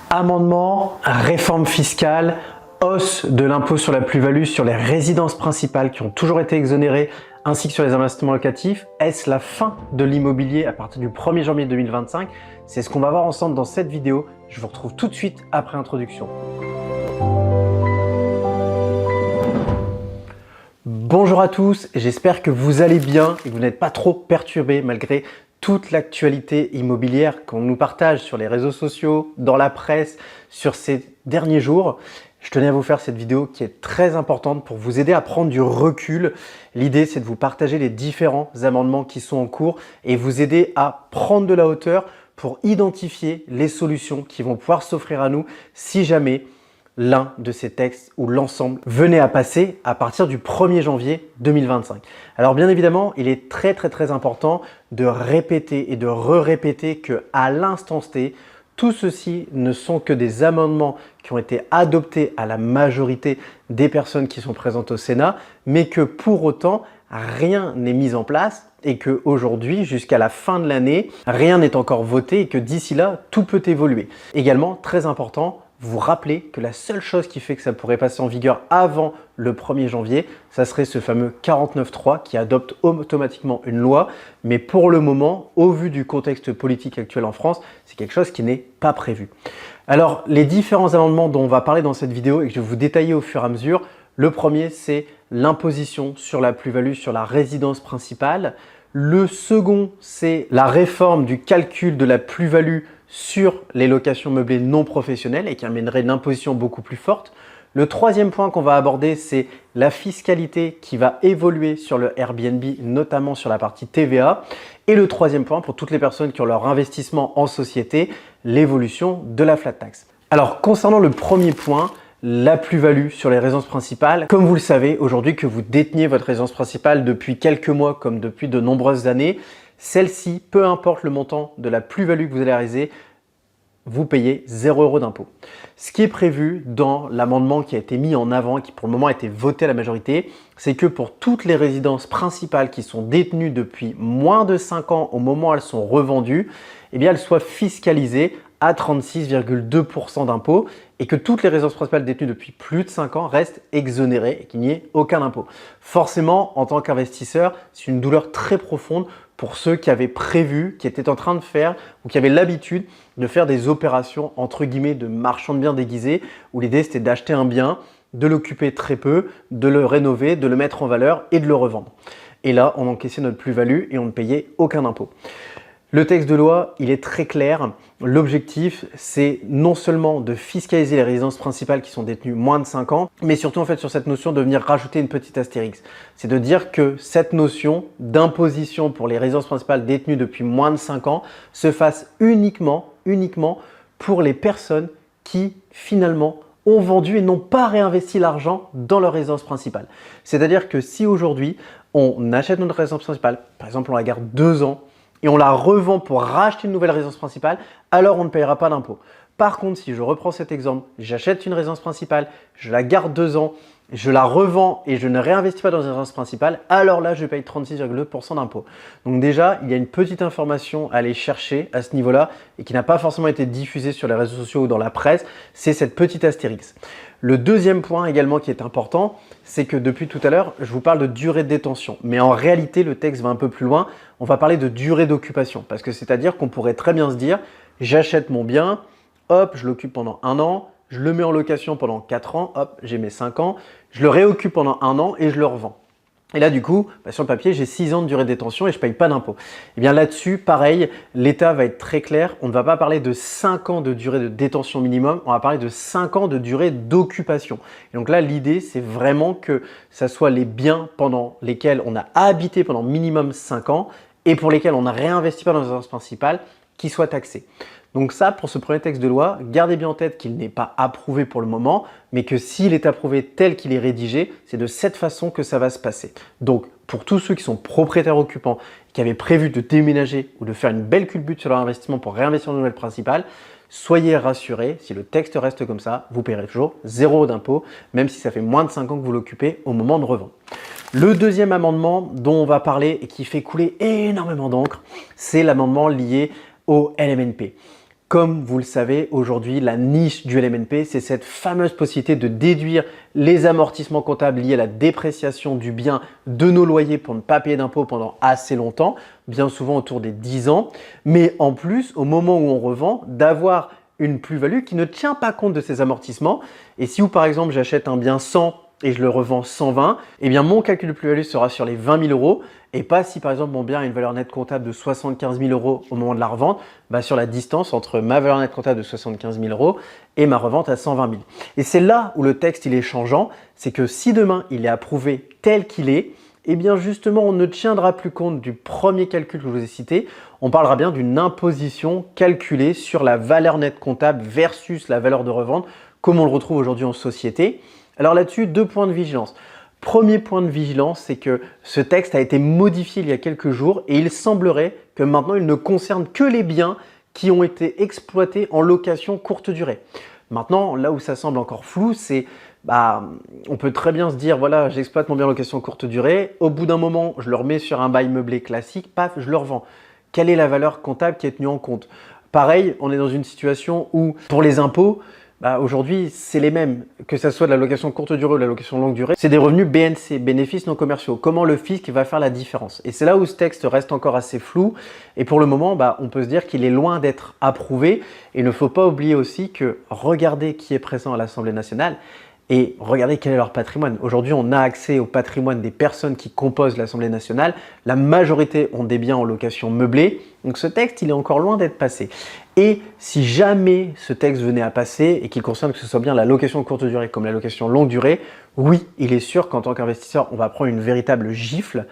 Amendement, réforme fiscale, hausse de l'impôt sur la plus-value sur les résidences principales qui ont toujours été exonérées, ainsi que sur les investissements locatifs. Est-ce la fin de l'immobilier à partir du 1er janvier 2025? C'est ce qu'on va voir ensemble dans cette vidéo. Je vous retrouve tout de suite après l'introduction. Bonjour à tous, j'espère que vous allez bien et que vous n'êtes pas trop perturbés malgré toute l'actualité immobilière qu'on nous partage sur les réseaux sociaux, dans la presse, sur ces derniers jours. Je tenais à vous faire cette vidéo qui est très importante pour vous aider à prendre du recul. L'idée, c'est de vous partager les différents amendements qui sont en cours et vous aider à prendre de la hauteur pour identifier les solutions qui vont pouvoir s'offrir à nous si jamais l'un de ces textes ou l'ensemble venait à passer à partir du 1er janvier 2025. Alors bien évidemment, il est très important de répéter et de répéter que à l'instant T, tout ceci ne sont que des amendements qui ont été adoptés à la majorité des personnes qui sont présentes au Sénat, mais que pour autant, rien n'est mis en place et qu'aujourd'hui, jusqu'à la fin de l'année, rien n'est encore voté et que d'ici là, tout peut évoluer. Également, très important, vous rappelez que la seule chose qui fait que ça pourrait passer en vigueur avant le 1er janvier, ça serait ce fameux 49.3 qui adopte automatiquement une loi. Mais pour le moment, au vu du contexte politique actuel en France, c'est quelque chose qui n'est pas prévu. Alors, les différents amendements dont on va parler dans cette vidéo et que je vais vous détailler au fur et à mesure, le premier, c'est l'imposition sur la plus-value sur la résidence principale. Le second, c'est la réforme du calcul de la plus-value sur les locations meublées non professionnelles et qui amènerait une imposition beaucoup plus forte. Le troisième point qu'on va aborder, c'est la fiscalité qui va évoluer sur le Airbnb, notamment sur la partie TVA. Et le troisième point, pour toutes les personnes qui ont leur investissement en société, l'évolution de la flat tax. Alors, concernant le premier point, la plus-value sur les résidences principales. Comme vous le savez, aujourd'hui que vous détenez votre résidence principale depuis quelques mois comme depuis de nombreuses années, celle-ci, peu importe le montant de la plus-value que vous allez réaliser, vous payez 0 € d'impôt. Ce qui est prévu dans l'amendement qui a été mis en avant et qui pour le moment a été voté à la majorité, c'est que pour toutes les résidences principales qui sont détenues depuis moins de 5 ans au moment où elles sont revendues, eh bien elles soient fiscalisées à 36,2% d'impôt et que toutes les résidences principales détenues depuis plus de 5 ans restent exonérées et qu'il n'y ait aucun impôt. Forcément, en tant qu'investisseur, c'est une douleur très profonde pour ceux qui avaient prévu, qui étaient en train de faire ou qui avaient l'habitude de faire des opérations entre guillemets de marchand de biens déguisés où l'idée c'était d'acheter un bien, de l'occuper très peu, de le rénover, de le mettre en valeur et de le revendre. Et là, on encaissait notre plus-value et on ne payait aucun impôt. Le texte de loi, il est très clair. L'objectif, c'est non seulement de fiscaliser les résidences principales qui sont détenues moins de 5 ans, mais surtout en fait sur cette notion de venir rajouter une petite astérix. C'est de dire que cette notion d'imposition pour les résidences principales détenues depuis moins de 5 ans se fasse uniquement pour les personnes qui finalement ont vendu et n'ont pas réinvesti l'argent dans leur résidence principale. C'est-à-dire que si aujourd'hui, on achète notre résidence principale, par exemple on la garde 2 ans, et on la revend pour racheter une nouvelle résidence principale, alors on ne payera pas d'impôt. Par contre, si je reprends cet exemple, j'achète une résidence principale, je la garde 2 ans, je la revends et je ne réinvestis pas dans une résidence principale, alors là, je paye 36,2% d'impôt. Donc déjà, il y a une petite information à aller chercher à ce niveau-là et qui n'a pas forcément été diffusée sur les réseaux sociaux ou dans la presse, c'est cette petite astérix. Le deuxième point également qui est important, c'est que depuis tout à l'heure, je vous parle de durée de détention. Mais en réalité, le texte va un peu plus loin. On va parler de durée d'occupation. Parce que c'est-à-dire qu'on pourrait très bien se dire, j'achète mon bien, hop, je l'occupe pendant 1 an, je le mets en location pendant 4 ans, hop, j'ai mes 5 ans, je le réoccupe pendant 1 an et je le revends. Et là, du coup, sur le papier, j'ai 6 ans de durée de détention et je ne paye pas d'impôt. Et bien là-dessus, pareil, l'État va être très clair. On ne va pas parler de 5 ans de durée de détention minimum, on va parler de 5 ans de durée d'occupation. Et donc là, l'idée, c'est vraiment que ça soit les biens pendant lesquels on a habité pendant minimum 5 ans et pour lesquels on n'a réinvesti pas dans la résidence principale qui soient taxés. Donc ça, pour ce premier texte de loi, gardez bien en tête qu'il n'est pas approuvé pour le moment, mais que s'il est approuvé tel qu'il est rédigé, c'est de cette façon que ça va se passer. Donc, pour tous ceux qui sont propriétaires occupants, qui avaient prévu de déménager ou de faire une belle culbute sur leur investissement pour réinvestir dans une nouvelle principale, soyez rassurés, si le texte reste comme ça, vous paierez toujours 0 € d'impôt, même si ça fait moins de 5 ans que vous l'occupez au moment de revendre. Le deuxième amendement dont on va parler et qui fait couler énormément d'encre, c'est l'amendement lié au LMNP. Comme vous le savez, aujourd'hui, la niche du LMNP, c'est cette fameuse possibilité de déduire les amortissements comptables liés à la dépréciation du bien de nos loyers pour ne pas payer d'impôts pendant assez longtemps, bien souvent autour des 10 ans, mais en plus, au moment où on revend, d'avoir une plus-value qui ne tient pas compte de ces amortissements. Et si, par exemple, j'achète un bien 100 et je le revends 120, eh bien mon calcul de plus-value sera sur les 20 000 euros et pas si par exemple mon bien a une valeur nette comptable de 75 000 euros au moment de la revente, sur la distance entre ma valeur nette comptable de 75 000 euros et ma revente à 120 000. Et c'est là où le texte il est changeant, c'est que si demain il est approuvé tel qu'il est, eh bien justement on ne tiendra plus compte du premier calcul que je vous ai cité, on parlera bien d'une imposition calculée sur la valeur nette comptable versus la valeur de revente, comme on le retrouve aujourd'hui en société. Alors là-dessus, 2 points de vigilance. Premier point de vigilance, c'est que ce texte a été modifié il y a quelques jours et il semblerait que maintenant il ne concerne que les biens qui ont été exploités en location courte durée. Maintenant, là où ça semble encore flou, c'est on peut très bien se dire, voilà, j'exploite mon bien en location courte durée, au bout d'un moment, je le remets sur un bail meublé classique, paf, je le revends. Quelle est la valeur comptable qui est tenue en compte? Pareil, on est dans une situation où, pour les impôts, aujourd'hui, c'est les mêmes, que ce soit de la location courte durée ou de la location longue durée. C'est des revenus BNC, bénéfices non commerciaux. Comment le fisc va faire la différence? Et c'est là où ce texte reste encore assez flou. Et pour le moment, on peut se dire qu'il est loin d'être approuvé. Et il ne faut pas oublier aussi que regardez qui est présent à l'Assemblée nationale et regardez quel est leur patrimoine. Aujourd'hui, on a accès au patrimoine des personnes qui composent l'Assemblée nationale. La majorité ont des biens en location meublée. Donc ce texte, il est encore loin d'être passé. Et si jamais ce texte venait à passer et qu'il concerne que ce soit bien la location courte durée comme la location longue durée, oui, il est sûr qu'en tant qu'investisseur, on va prendre une véritable gifle.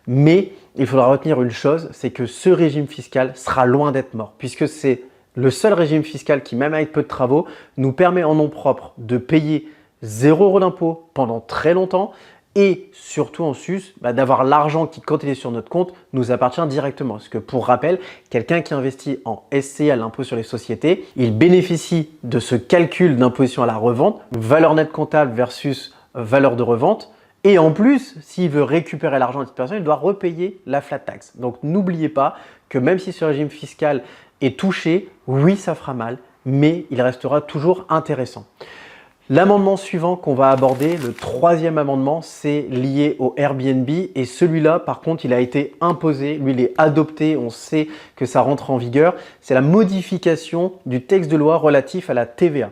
Mais il faudra retenir une chose, c'est que ce régime fiscal sera loin d'être mort, puisque c'est le seul régime fiscal qui, même avec peu de travaux, nous permet en nom propre de payer 0 € d'impôt pendant très longtemps et surtout en sus d'avoir l'argent qui, quand il est sur notre compte, nous appartient directement. Parce que pour rappel, quelqu'un qui investit en SCI à l'impôt sur les sociétés, il bénéficie de ce calcul d'imposition à la revente, valeur nette comptable versus valeur de revente. Et en plus, s'il veut récupérer l'argent de cette personne, il doit repayer la flat tax. Donc n'oubliez pas que même si ce régime fiscal est touché, oui, ça fera mal, mais il restera toujours intéressant. L'amendement suivant qu'on va aborder, le 3e amendement, c'est lié au Airbnb et celui-là, par contre, il a été imposé, lui, il est adopté, on sait que ça rentre en vigueur. C'est la modification du texte de loi relatif à la TVA.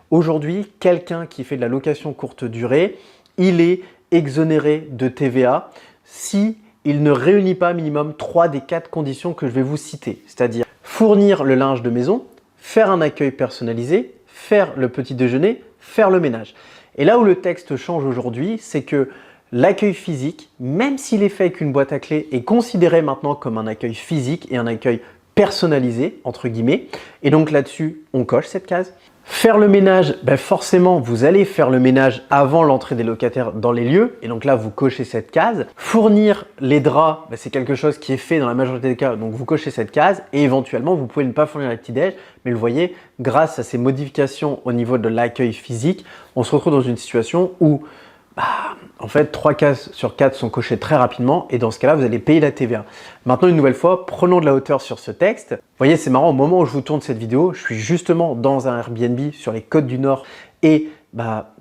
Aujourd'hui, quelqu'un qui fait de la location courte durée, il est exonéré de TVA si il ne réunit pas minimum 3 des 4 conditions que je vais vous citer, c'est-à-dire fournir le linge de maison, faire un accueil personnalisé, faire le petit déjeuner, faire le ménage. Et là où le texte change aujourd'hui, c'est que l'accueil physique, même s'il est fait avec une boîte à clés, est considéré maintenant comme un accueil physique et un accueil personnalisé, entre guillemets. Et donc là-dessus, on coche cette case. Faire le ménage, forcément, vous allez faire le ménage avant l'entrée des locataires dans les lieux. Et donc là, vous cochez cette case. Fournir les draps, c'est quelque chose qui est fait dans la majorité des cas. Donc vous cochez cette case. Et éventuellement, vous pouvez ne pas fournir les petits-déj. Mais vous voyez, grâce à ces modifications au niveau de l'accueil physique, on se retrouve dans une situation où en fait, 3 cases sur 4 sont cochées très rapidement et dans ce cas-là, vous allez payer la TVA. Maintenant, une nouvelle fois, prenons de la hauteur sur ce texte. Vous voyez, c'est marrant, au moment où je vous tourne cette vidéo, je suis justement dans un Airbnb sur les côtes du Nord et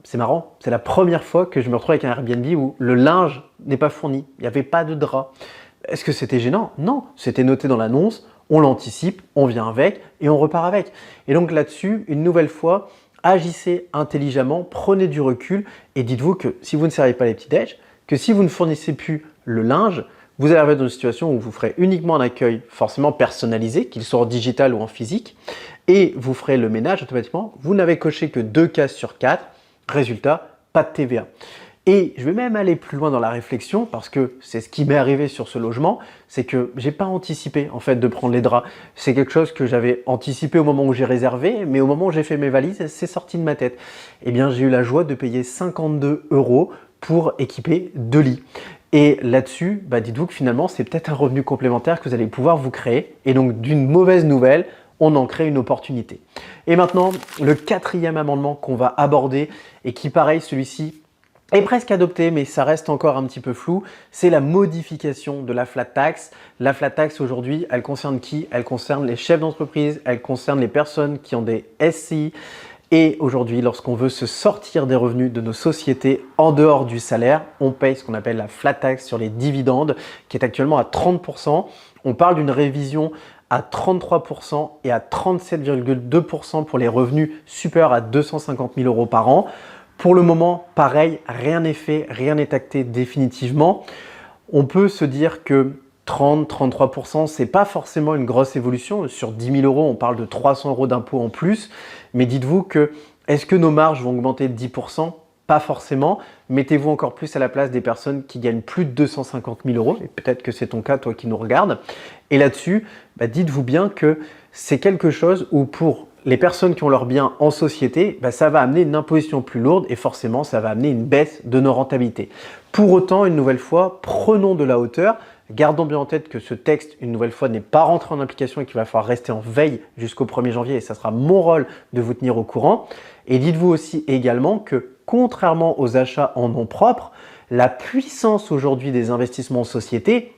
c'est marrant, c'est la première fois que je me retrouve avec un Airbnb où le linge n'est pas fourni, il n'y avait pas de drap. Est-ce que c'était gênant? Non, c'était noté dans l'annonce, on l'anticipe, on vient avec et on repart avec. Et donc là-dessus, une nouvelle fois, agissez intelligemment, prenez du recul et dites-vous que si vous ne servez pas les petits-déj, que si vous ne fournissez plus le linge, vous allez arriver dans une situation où vous ferez uniquement un accueil forcément personnalisé, qu'il soit en digital ou en physique, et vous ferez le ménage automatiquement. Vous n'avez coché que 2 cases sur 4, résultat, pas de TVA. Et je vais même aller plus loin dans la réflexion parce que c'est ce qui m'est arrivé sur ce logement, c'est que j'ai pas anticipé en fait de prendre les draps. C'est quelque chose que j'avais anticipé au moment où j'ai réservé, mais au moment où j'ai fait mes valises, c'est sorti de ma tête. Eh bien, j'ai eu la joie de payer 52 € pour équiper 2 lits. Et là-dessus, dites-vous que finalement, c'est peut-être un revenu complémentaire que vous allez pouvoir vous créer. Et donc, d'une mauvaise nouvelle, on en crée une opportunité. Et maintenant, le 4e amendement qu'on va aborder et qui, pareil, celui-ci, est presque adopté, mais ça reste encore un petit peu flou, c'est la modification de la flat tax. La flat tax aujourd'hui, elle concerne qui? Elle concerne les chefs d'entreprise, elle concerne les personnes qui ont des SCI. Et aujourd'hui, lorsqu'on veut se sortir des revenus de nos sociétés en dehors du salaire, on paye ce qu'on appelle la flat tax sur les dividendes, qui est actuellement à 30%. On parle d'une révision à 33% et à 37,2% pour les revenus supérieurs à 250 000 € par an. Pour le moment, pareil, rien n'est fait, rien n'est acté définitivement. On peut se dire que 30-33%, c'est pas forcément une grosse évolution. Sur 10 000 €, on parle de 300 € d'impôts en plus. Mais dites-vous que, est-ce que nos marges vont augmenter de 10%? Pas forcément. Mettez-vous encore plus à la place des personnes qui gagnent plus de 250 000 €. Et peut-être que c'est ton cas, toi qui nous regardes. Et là-dessus, dites-vous bien que c'est quelque chose où pour les personnes qui ont leurs biens en société, ça va amener une imposition plus lourde et forcément, ça va amener une baisse de nos rentabilités. Pour autant, une nouvelle fois, prenons de la hauteur. Gardons bien en tête que ce texte, une nouvelle fois, n'est pas rentré en application et qu'il va falloir rester en veille jusqu'au 1er janvier et ça sera mon rôle de vous tenir au courant. Et dites-vous aussi également que contrairement aux achats en nom propre, la puissance aujourd'hui des investissements en société,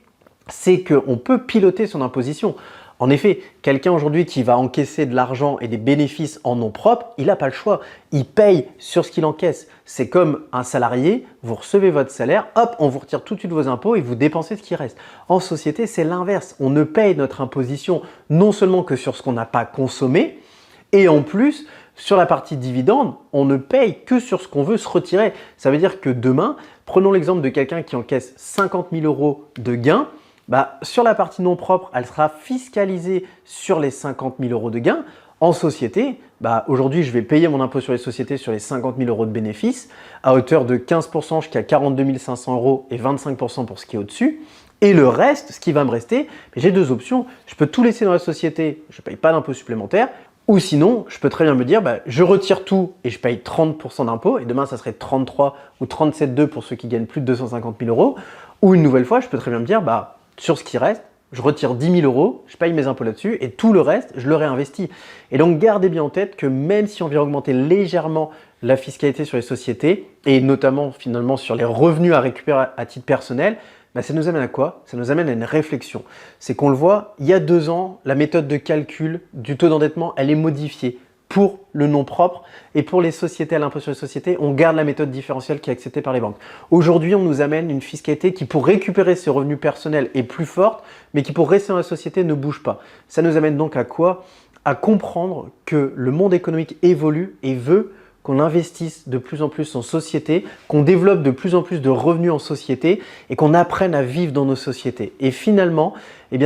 c'est qu'on peut piloter son imposition. En effet, quelqu'un aujourd'hui qui va encaisser de l'argent et des bénéfices en nom propre, il n'a pas le choix. Il paye sur ce qu'il encaisse. C'est comme un salarié, vous recevez votre salaire, hop, on vous retire tout de suite vos impôts et vous dépensez ce qui reste. En société, c'est l'inverse. On ne paye notre imposition non seulement que sur ce qu'on n'a pas consommé, et en plus, sur la partie dividende, on ne paye que sur ce qu'on veut se retirer. Ça veut dire que demain, prenons l'exemple de quelqu'un qui encaisse 50 000 € de gains, sur la partie non propre, elle sera fiscalisée sur les 50 000 € de gains. En société, aujourd'hui, je vais payer mon impôt sur les sociétés sur les 50 000 € de bénéfices à hauteur de 15% jusqu'à 42 500 € et 25% pour ce qui est au-dessus. Et le reste, ce qui va me rester, j'ai deux options. Je peux tout laisser dans la société, je ne paye pas d'impôt supplémentaire. Ou sinon, je peux très bien me dire, je retire tout et je paye 30% d'impôt. Et demain, ça serait 33 ou 37,2 pour ceux qui gagnent plus de 250 000 €. Ou une nouvelle fois, je peux très bien me dire, sur ce qui reste, je retire 10 000 €, je paye mes impôts là-dessus et tout le reste, je le réinvestis. Et donc, gardez bien en tête que même si on vient augmenter légèrement la fiscalité sur les sociétés et notamment finalement sur les revenus à récupérer à titre personnel, ça nous amène à quoi? Ça nous amène à une réflexion. C'est qu'on le voit, il y a 2 ans, la méthode de calcul du taux d'endettement, elle est modifiée pour le nom propre et pour les sociétés à l'impôt sur les sociétés, on garde la méthode différentielle qui est acceptée par les banques. Aujourd'hui, on nous amène une fiscalité qui, pour récupérer ses revenus personnels, est plus forte, mais qui, pour rester dans la société, ne bouge pas. Ça nous amène donc à quoi? À comprendre que le monde économique évolue et veut qu'on investisse de plus en plus en société, qu'on développe de plus en plus de revenus en société et qu'on apprenne à vivre dans nos sociétés. Et finalement,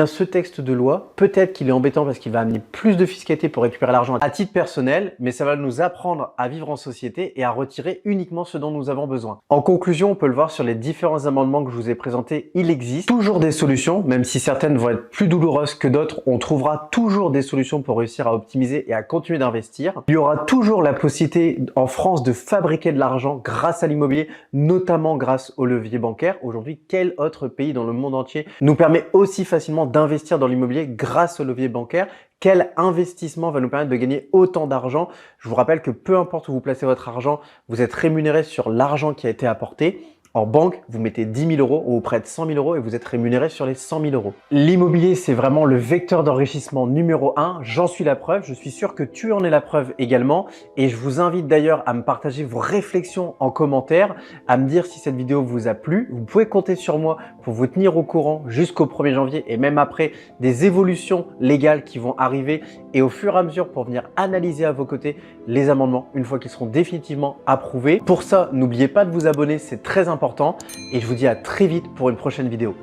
ce texte de loi, peut-être qu'il est embêtant parce qu'il va amener plus de fiscalité pour récupérer l'argent à titre personnel, mais ça va nous apprendre à vivre en société et à retirer uniquement ce dont nous avons besoin. En conclusion, on peut le voir sur les différents amendements que je vous ai présentés, il existe toujours des solutions, même si certaines vont être plus douloureuses que d'autres, on trouvera toujours des solutions pour réussir à optimiser et à continuer d'investir. Il y aura toujours la possibilité en France de fabriquer de l'argent grâce à l'immobilier, notamment grâce au levier bancaire. Aujourd'hui, quel autre pays dans le monde entier nous permet aussi facilement d'investir dans l'immobilier grâce au levier bancaire? Quel investissement va nous permettre de gagner autant d'argent? Je vous rappelle que peu importe où vous placez votre argent, vous êtes rémunéré sur l'argent qui a été apporté. En banque, vous mettez 10 000 €, on vous prête 100 000 € et vous êtes rémunéré sur les 100 000 €. L'immobilier, c'est vraiment le vecteur d'enrichissement numéro 1. J'en suis la preuve. Je suis sûr que tu en es la preuve également. Et je vous invite d'ailleurs à me partager vos réflexions en commentaire, à me dire si cette vidéo vous a plu. Vous pouvez compter sur moi pour vous tenir au courant jusqu'au 1er janvier et même après des évolutions légales qui vont arriver et au fur et à mesure pour venir analyser à vos côtés les amendements une fois qu'ils seront définitivement approuvés. Pour ça, n'oubliez pas de vous abonner, c'est très important et je vous dis à très vite pour une prochaine vidéo.